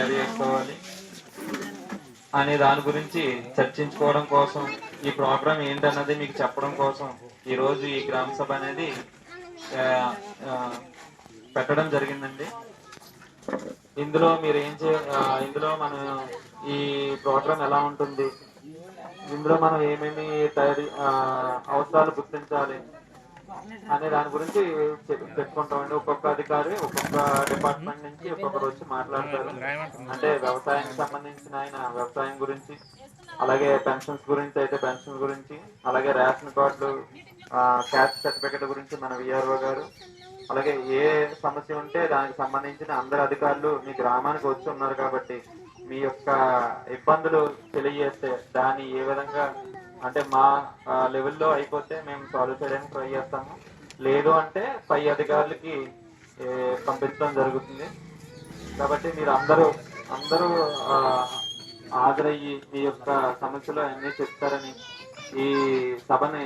తయారు చేసుకోవాలి అనే దాని గురించి చర్చించుకోవడం కోసం, ఈ ప్రోగ్రాం ఏంటన్నది మీకు చెప్పడం కోసం ఈరోజు ఈ గ్రామ సభ అనేది ఆ, ఆ, పెట్టడం జరిగిందండి. ఇందులో మీరు ఇందులో మనం ఈ ప్రోగ్రాం ఎలా ఉంటుంది, ఇందులో మనం ఏమేమి అవసరాలు గుర్తించాలి అనే దాని గురించి చెప్పుకుంటామండి. ఒక్కొక్క అధికారి ఒక్కొక్క డిపార్ట్మెంట్ నుంచి ఒక్కొక్కరు వచ్చి మాట్లాడతారు. అంటే వ్యవసాయానికి సంబంధించిన ఆయన వ్యవసాయం గురించి, అలాగే పెన్షన్స్ గురించి అయితే పెన్షన్ గురించి, అలాగే రేషన్ కార్డులు, క్యాస్ట్ సర్టిఫికెట్ గురించి మన విఆర్ఓ గారు, అలాగే ఏ సమస్య ఉంటే దానికి సంబంధించిన అందరు అధికారులు మీ గ్రామానికి వచ్చి ఉన్నారు కాబట్టి మీ యొక్క ఇబ్బందులు తెలియజేస్తే దాన్ని ఏ విధంగా అంటే మా లెవెల్లో అయిపోతే మేము సాల్వ్ చేయడానికి ట్రై చేస్తాము. లేదు అంటే పై అధికారులకి పంపించడం జరుగుతుంది. కాబట్టి మీరు అందరూ హాజరయ్యి మీ యొక్క సమస్యలు అన్నీ చెప్తారని ఈ సభని